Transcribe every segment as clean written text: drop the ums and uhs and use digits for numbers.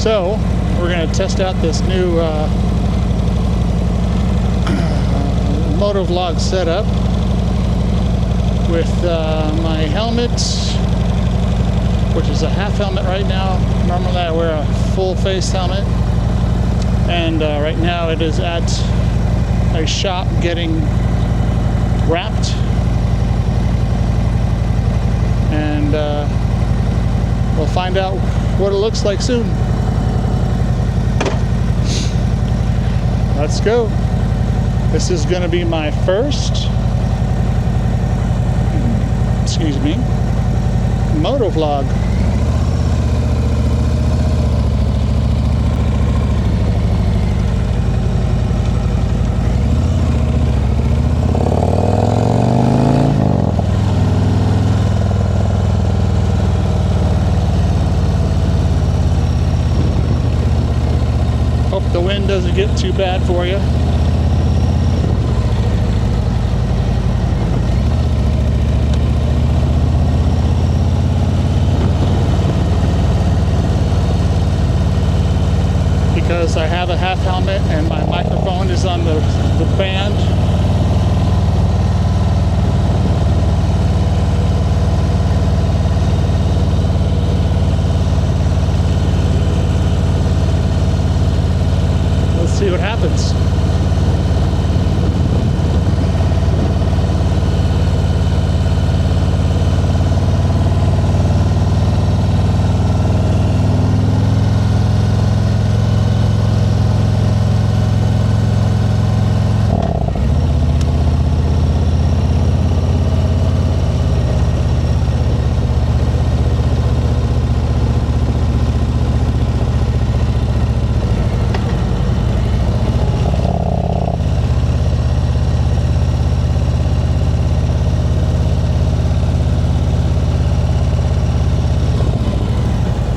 So we're going to test out this new Motovlog setup with my helmet, which is a half helmet right now. Normally I wear a full face helmet, and right now it is at a shop getting wrapped, and we'll find out what it looks like soon. Let's go. This is going to be my first, Motovlog. Hope the wind doesn't get too bad for you. Because I have a half helmet and my microphone is on the band. Let's see what happens.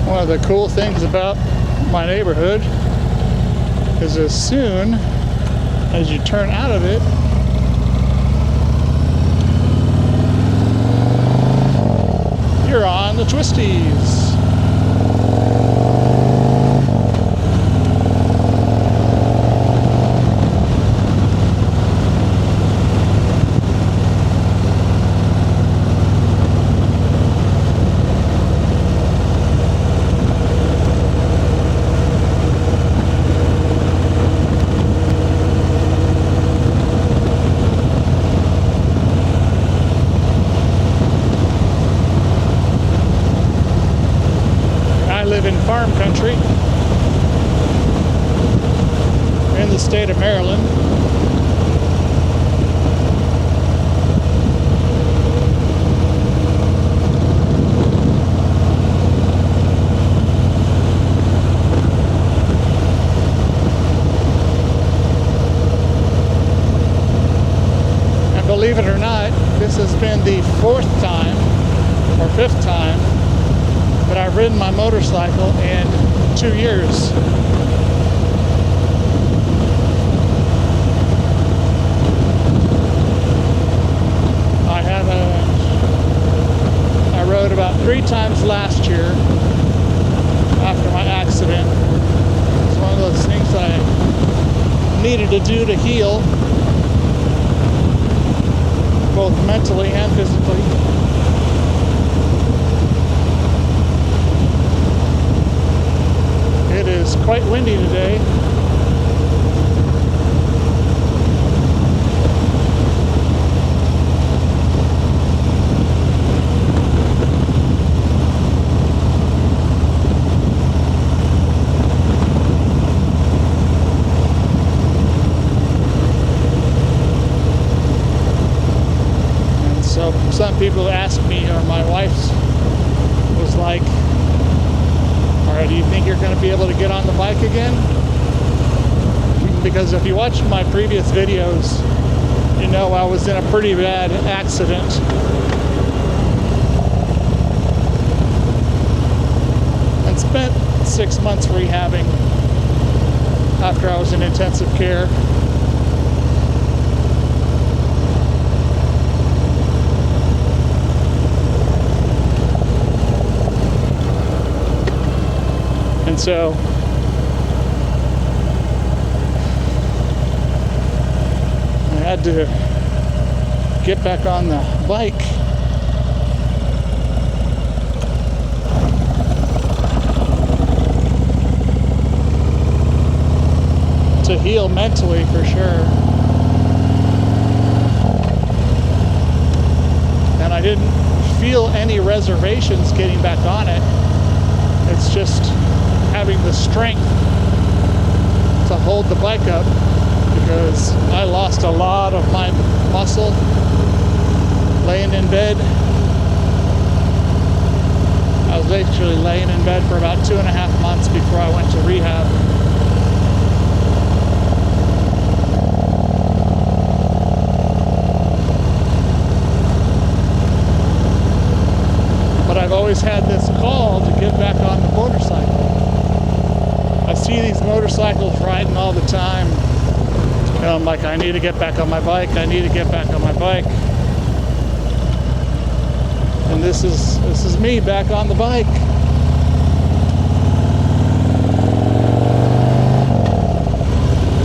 One of the cool things about my neighborhood is as soon as you turn out of it, you're on the twisties. In farm country in the state of Maryland. And believe it or not, this has been the fourth time or fifth time that I've ridden my motorcycle in 2 years. I rode about 3 times last year after my accident. It's one of those things that I needed to do to heal, both mentally and physically. It is quite windy today. And so some people ask me, or my wife was like, do you think you're going to be able to get on the bike again? Because if you watch my previous videos, you know I was in a pretty bad accident. And spent 6 months rehabbing after I was in intensive care. And so had to get back on the bike. To heal mentally, for sure. And I didn't feel any reservations getting back on it. It's just having the strength to hold the bike up, because I lost a lot of my muscle laying in bed. I was actually laying in bed for about 2.5 months before I went to rehab. I've always had this call to get back on the motorcycle. I see these motorcycles riding all the time, and I'm like, I need to get back on my bike. I need to get back on my bike. And this is me back on the bike.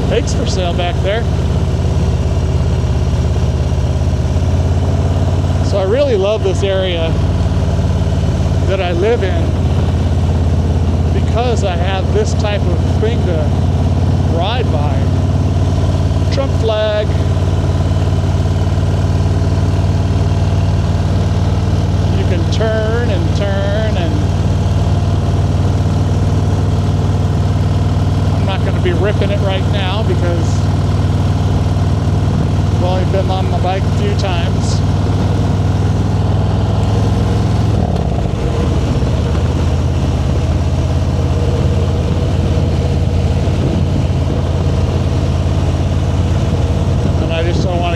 Bikes for sale back there. So I really love this area that I live in, because I have this type of thing to ride by. Trump flag. You can turn and turn, and I'm not going to be ripping it right now because I've only been on my bike a few times.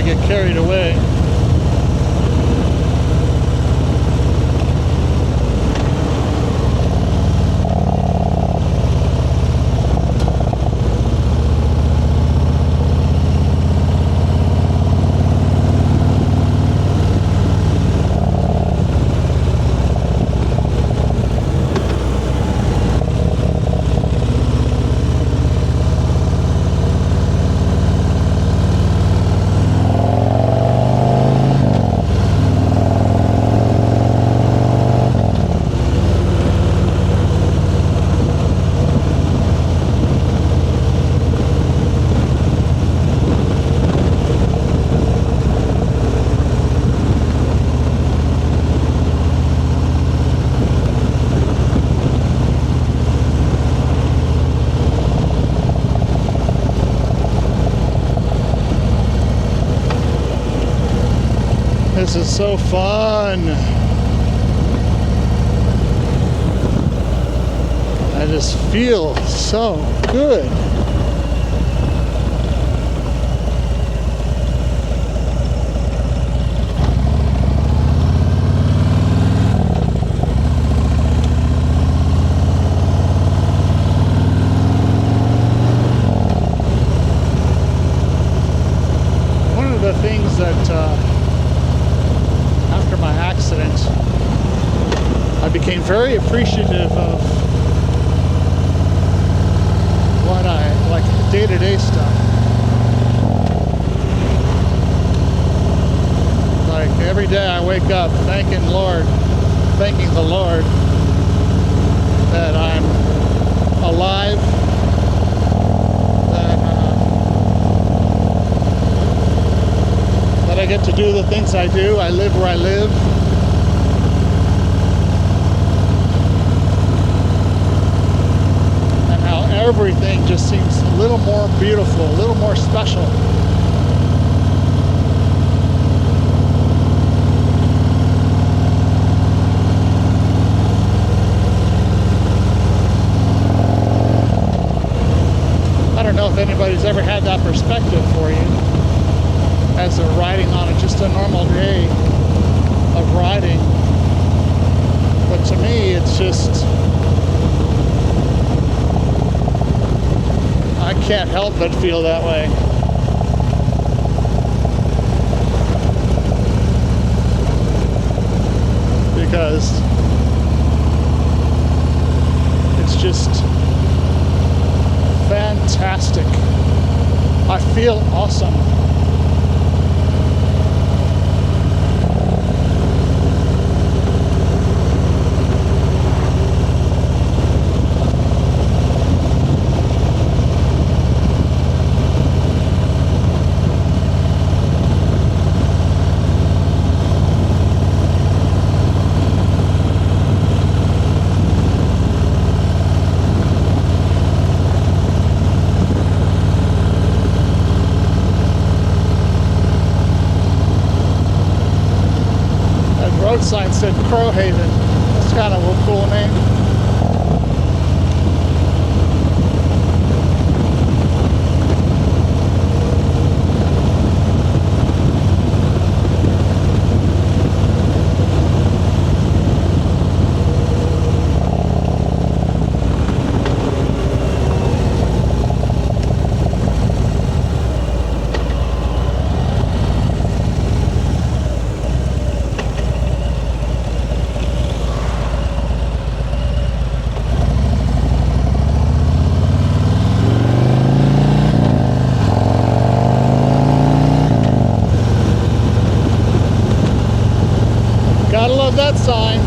Get carried away. This is so fun. I just feel so good. One of the things that after my accident, I became very appreciative of what I like, day-to-day stuff. Like every day I wake up thanking the Lord that I'm alive, that I get to do the things I do. I live where I live. And how everything just seems a little more beautiful, a little more special. I don't know if anybody's ever had that perspective for you, as they're riding on just a normal day of riding. But to me, it's just, I can't help but feel that way. Because it's just fantastic. I feel awesome. sign said Crowhaven. That's kind of a cool name. Gotta love that sign.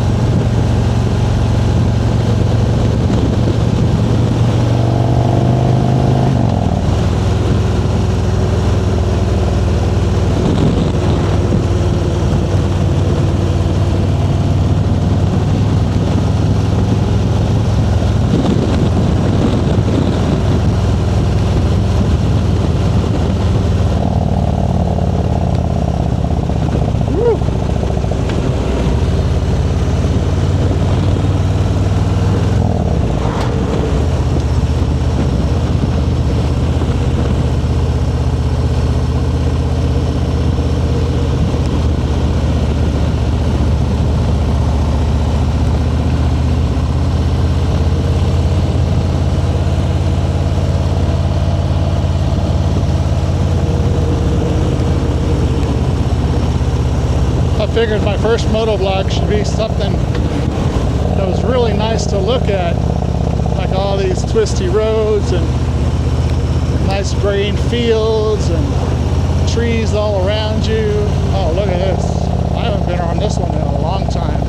I figured my first motovlog should be something that was really nice to look at, like all these twisty roads and nice green fields and trees all around you. Oh, look at this. I haven't been on this one in a long time.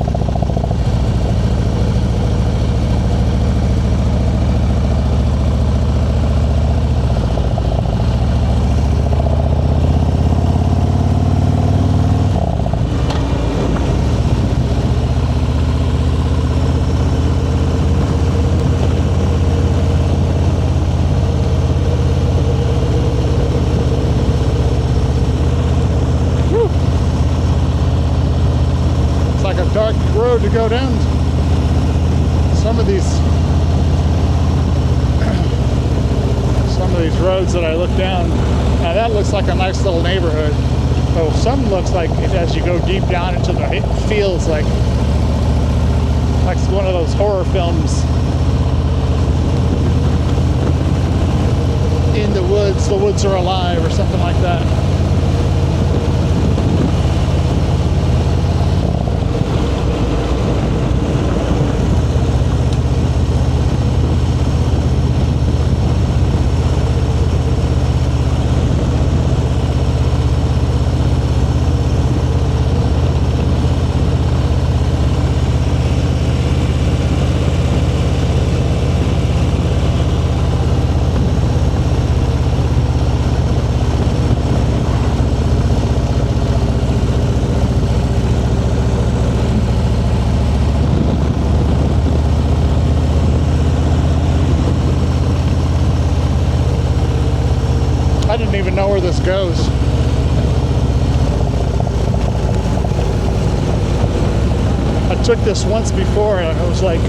Dark road to go down. Some of these roads that I look down, now that looks like a nice little neighborhood. Oh, some looks like as you go deep down into the fields, like one of those horror films. In the woods are alive, or something like that. I didn't even know where this goes. I took this once before, and it was like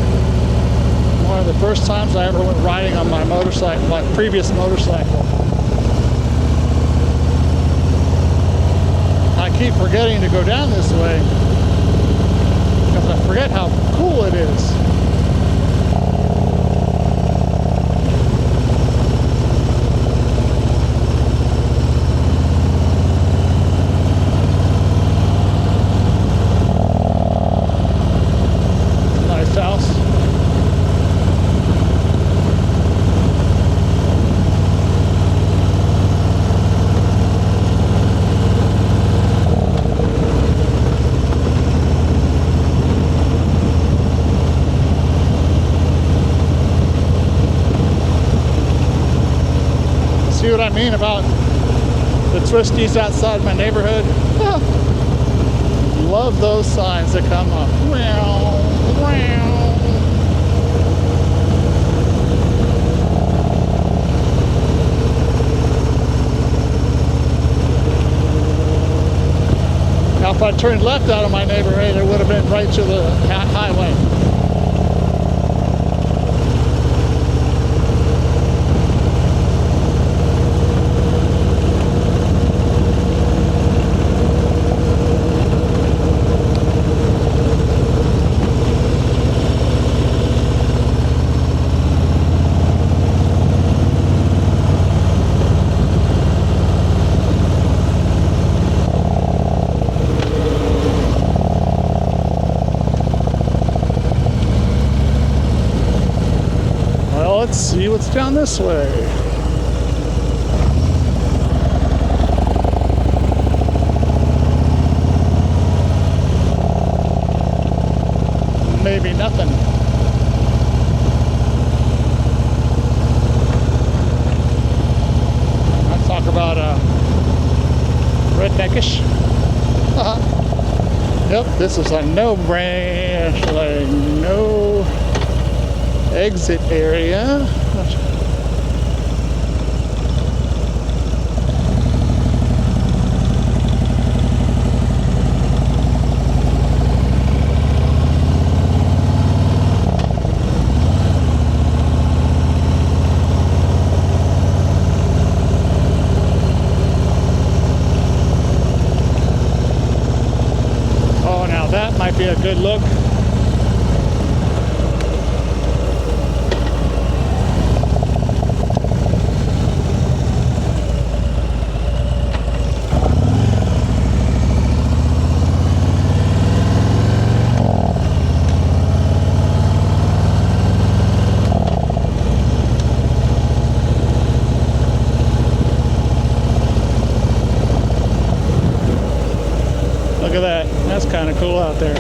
one of the first times I ever went riding on my motorcycle, my previous motorcycle. I keep forgetting to go down this way because I forget how cool it is. See what I mean about the twisties outside my neighborhood? Love those signs that come up. Now if I turned left out of my neighborhood, it would have been right to the highway. Let's see what's down this way. Maybe nothing. Let's talk about redneckish. Yep, this is a no-brainer, like no exit area. Oh, now that might be a good look. Look at that. That's kind of cool out there.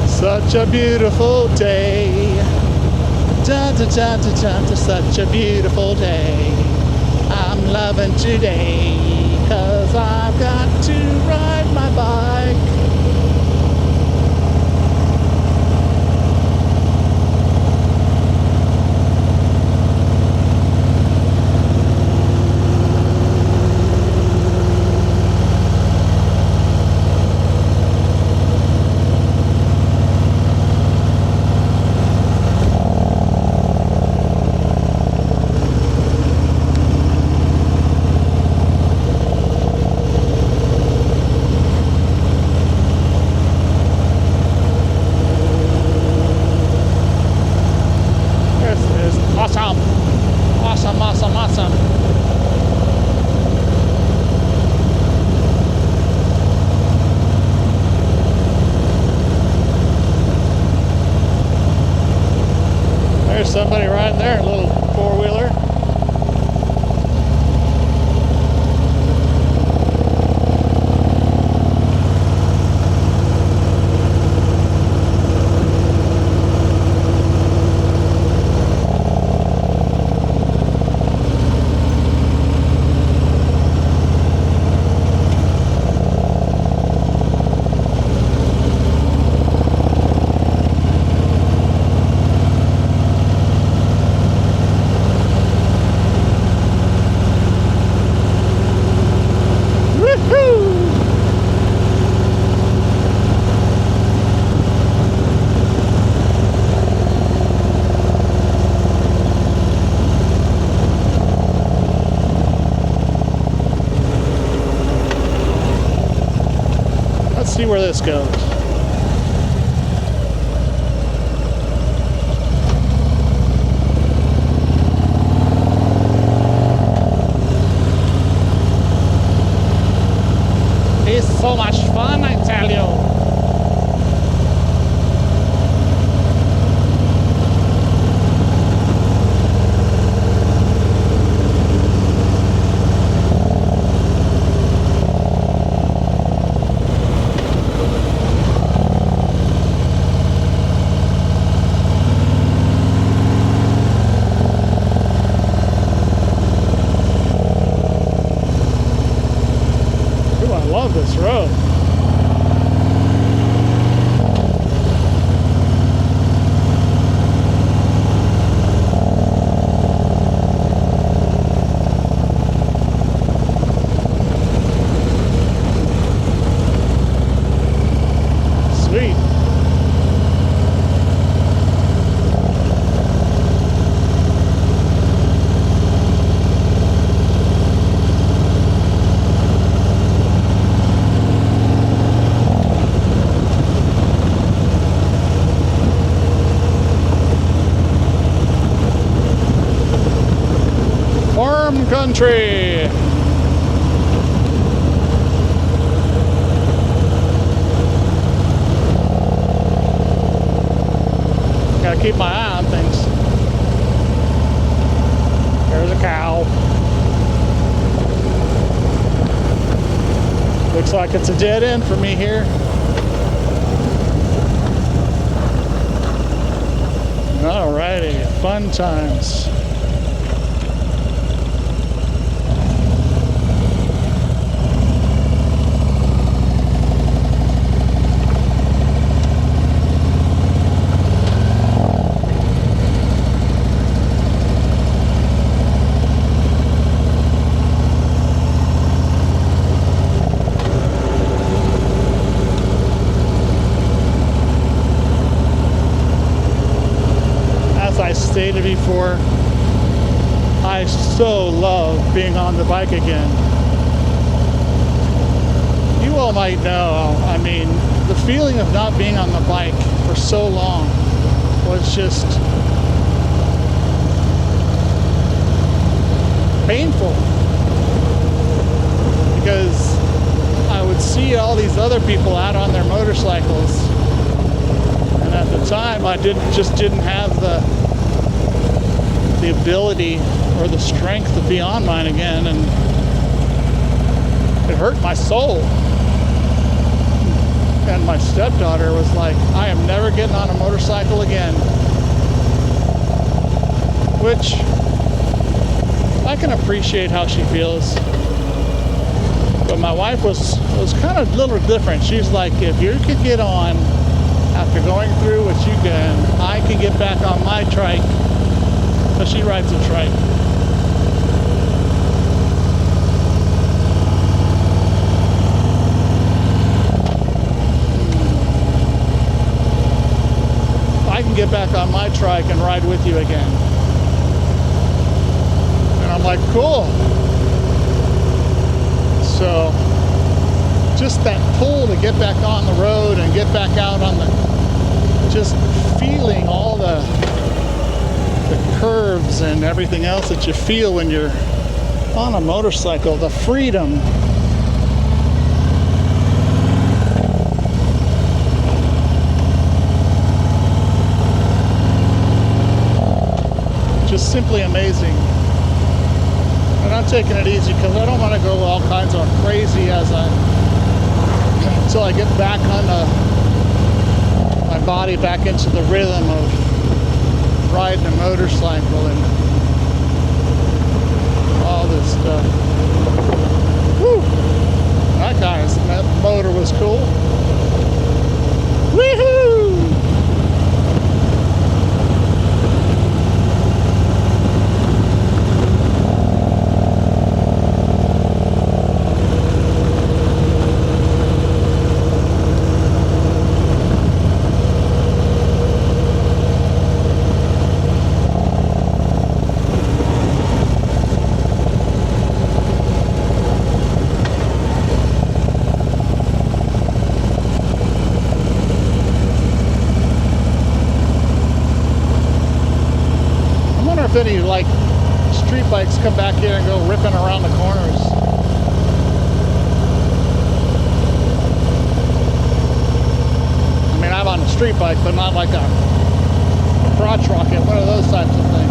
Such a beautiful day. Da da da da da da. Such a beautiful day. I'm loving today, 'cause I've got to ride my bike. Awesome. Awesome, awesome, awesome. There's somebody right there, a little four-wheeler. Let's see where this goes. Sweet. Farm country. Gotta keep my eye on things. There's a cow. Looks like it's a dead end for me here. Alrighty, fun times. Stated before, I so love being on the bike again. You all might know, I mean, the feeling of not being on the bike for so long was just painful, because I would see all these other people out on their motorcycles, and at the time I just didn't have the ability or the strength to be on mine again, and it hurt my soul. And my stepdaughter was like, I am never getting on a motorcycle again, which I can appreciate how she feels. But my wife was kind of a little different. She's like, if you could get on after going through what you can, I can get back on my trike. So she rides a trike. I can get back on my trike and ride with you again. And I'm like, cool. So just that pull to get back on the road and get back out on the, just feeling all the curves and everything else that you feel when you're on a motorcycle, the freedom. Just simply amazing. And I'm taking it easy because I don't want to go all kinds of crazy until I get back on my body back into the rhythm of riding a motorcycle and all this stuff. Woo! That motor was cool. Woohoo! If any like street bikes come back here and go ripping around the corners. I mean, I'm on a street bike, but not like a crotch rocket, one of those types of things.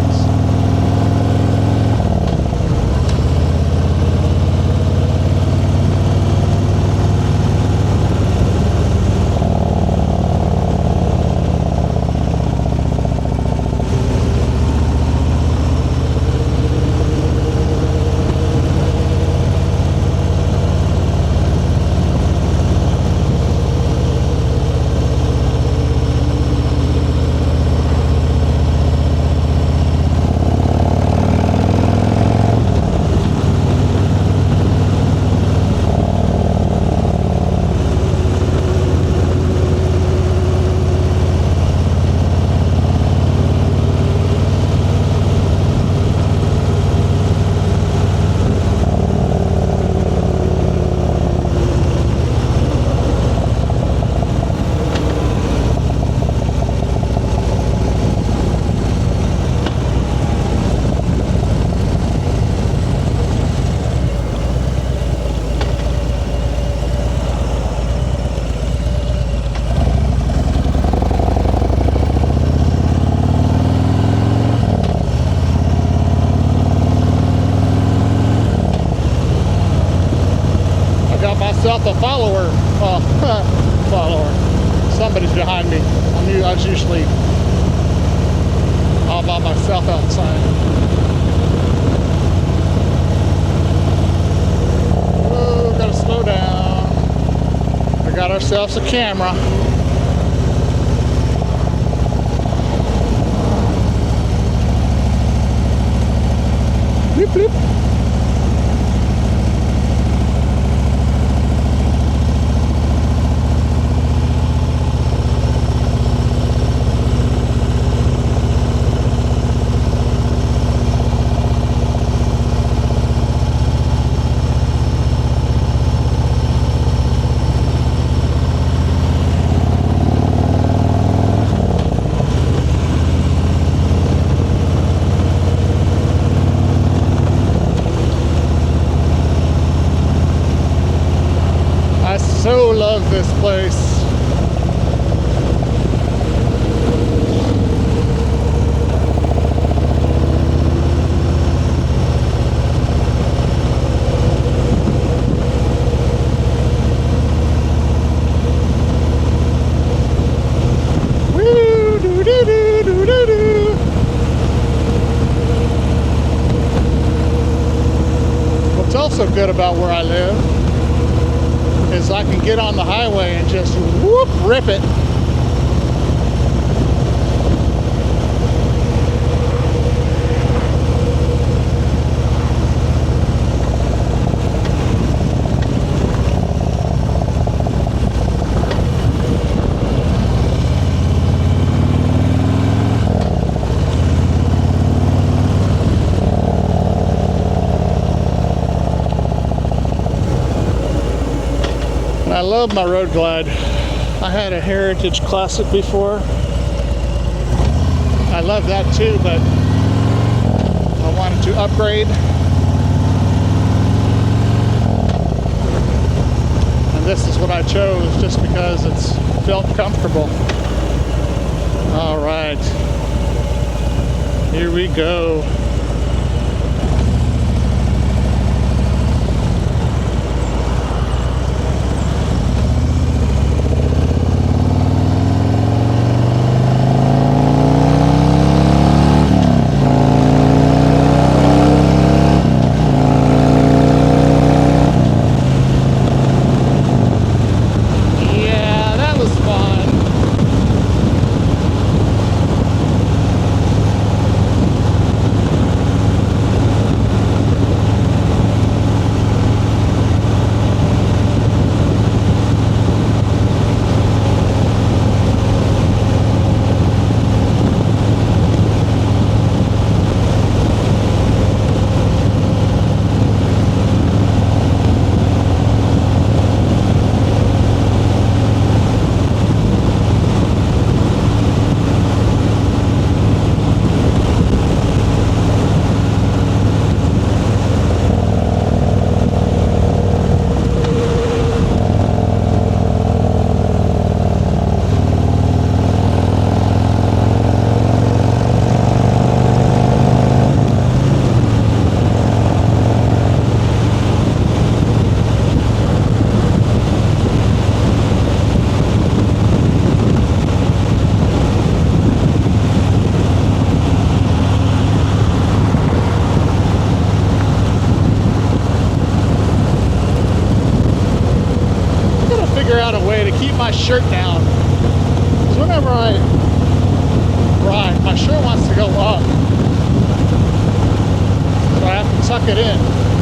a follower. Follower. Somebody's behind me. I was usually all by myself outside. Oh, gotta slow down. We got ourselves a camera. Bloop, bloop. I so love this place. Woo, doo, doo, doo, doo, doo, doo. What's also good about where I live is I can get on the highway and just whoop, rip it. I love my Road Glide. I had a Heritage Classic before. I love that too, but I wanted to upgrade. And this is what I chose just because it's felt comfortable. All right, here we go. My shirt down, because whenever I ride, my shirt wants to go up, so I have to tuck it in.